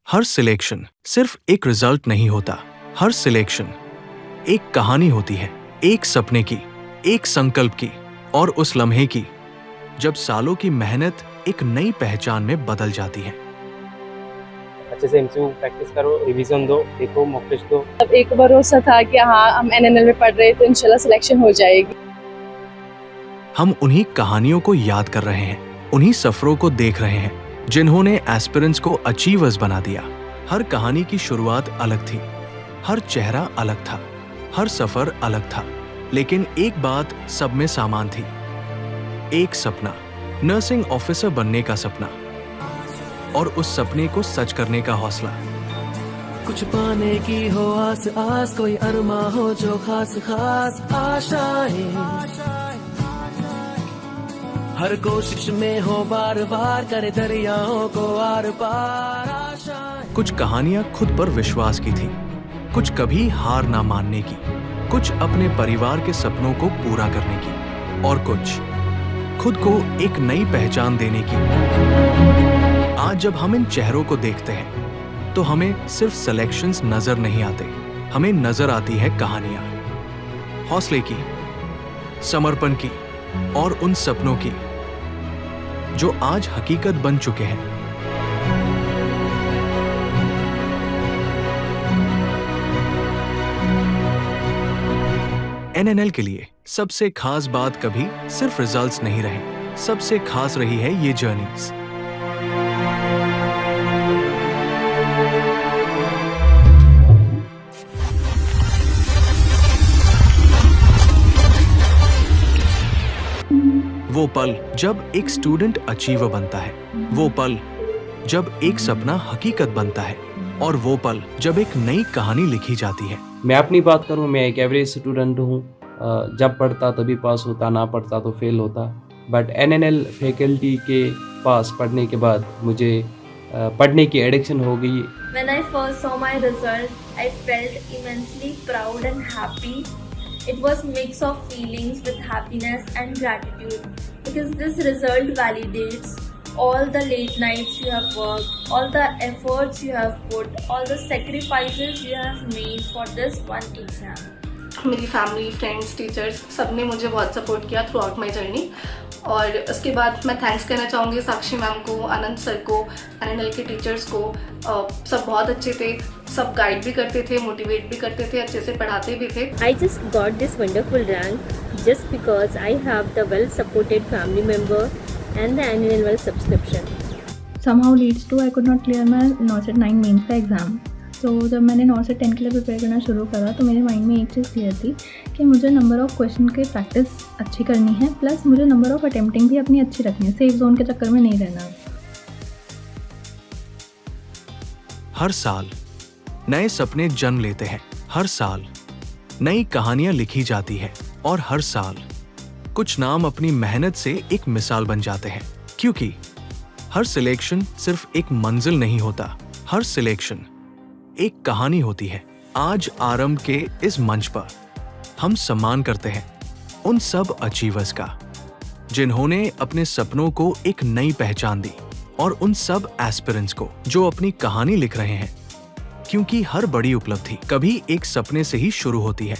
हर selection सिर्फ एक result नहीं होता। हर सिलेक्शन एक कहानी होती है, एक सपने की, एक संकल्प की और उस लम्हे की जब सालों की मेहनत एक नई पहचान में बदल जाती है। अच्छे से एमसीयू प्रैक्टिस करो, रिवीजन दो, देखो, मॉक टेस्ट दो। अब एक भरोसा था कि हाँ हम एनएनएल में पढ़ रहे हैं तो इंशाल्लाह सिलेक्शन हो जाएगी। हम उन्हीं कहानियों को याद कर रहे हैं, उन्हीं सफरों को देख रहे हैं जिन्होंने एस्पिरेंट्स को अचीवर्स बना दिया। हर कहानी की शुरुआत अलग थी, हर चेहरा अलग था, हर सफर अलग था, लेकिन एक बात सब में सामान थी, एक सपना, नर्सिंग ऑफिसर बनने का सपना और उस सपने को सच करने का हौसला। कुछ पाने की हो आस आस, कोई अरमा हो जो खास खास आशाएं, हर कोशिश में हो बार बार, करे दरियाओं को आर पार आशाएं। कुछ कहानियां खुद पर विश्वास की थी, कुछ कभी हार ना मानने की, कुछ अपने परिवार के सपनों को पूरा करने की और कुछ खुद को एक नई पहचान देने की। आज जब हम इन चेहरों को देखते हैं तो हमें सिर्फ सिलेक्शंस नजर नहीं आते, हमें नजर आती है कहानियां, हौसले की, समर्पण की और उन सपनों की जो आज हकीकत बन चुके हैं। एनएनएल के लिए सबसे खास बात कभी सिर्फ रिजल्ट्स नहीं रहे, सबसे खास रही है ये जर्नीज। वो पल जब एक स्टूडेंट अचीवर बनता है, वो पल जब एक सपना हकीकत बनता है और वो पल जब एक नई कहानी लिखी जाती है। मैं अपनी बात करूं, मैं एक एवरेज स्टूडेंट हूं। जब पढ़ता तभी पास होता, ना पढ़ता तो फेल होता। बट एनएनएल फैकल्टी के पास पढ़ने के बाद मुझे पढ़ने की एडिक्शन हो गई। When I first saw my result, I felt immensely proud and happy. It was a mix of feelings with happiness and gratitude because this result validates all the late nights you have worked, all the efforts you have put, all the sacrifices you have made for this one exam. मेरी family, friends, teachers सब ने मुझे बहुत support किया through out my journey. और उसके बाद मैं थैंक्स कहना चाहूँगी साक्षी मैम को, आनंद सर को, एनएनएल के टीचर्स को। सब बहुत अच्छे थे, सब गाइड भी करते थे, मोटिवेट भी करते थे, अच्छे से पढ़ाते भी थे। I just got this wonderful rank just because I have the well-supported family member and the annual subscription. Somehow leads to I could not clear my NORCET 9 mains का एग्ज़ाम। तो जब मैंने NORCET 10 के लिए प्रिपेयर करना शुरू करा तो मेरे माइंड में एक चीज़ क्लियर थी कि मुझे नंबर ऑफ़ क्वेश्चन की प्रैक्टिस अच्छी करनी है, प्लस मुझे नंबर ऑफ़ अटेम्प्टिंग भी अपनी अच्छी रखनी है, सेफ जोन के चक्कर में नहीं रहना। हर साल नए सपने जन्म लेते हैं, हर साल नई कहानियां लिखी जाती है और हर साल कुछ नाम अपनी मेहनत से एक मिसाल बन जाते हैं। क्योंकि हर सिलेक्शन सिर्फ एक मंजिल नहीं होता, हर सिलेक्शन एक कहानी होती है। आज आरंभ के इस मंच पर हम सम्मान करते हैं उन सब अचीवर्स का जिन्होंने अपने सपनों को एक नई पहचान दी और उन सब एस्पिरेंट्स को जो अपनी कहानी लिख रहे हैं, क्योंकि हर बड़ी उपलब्धि कभी एक सपने से ही शुरू होती है।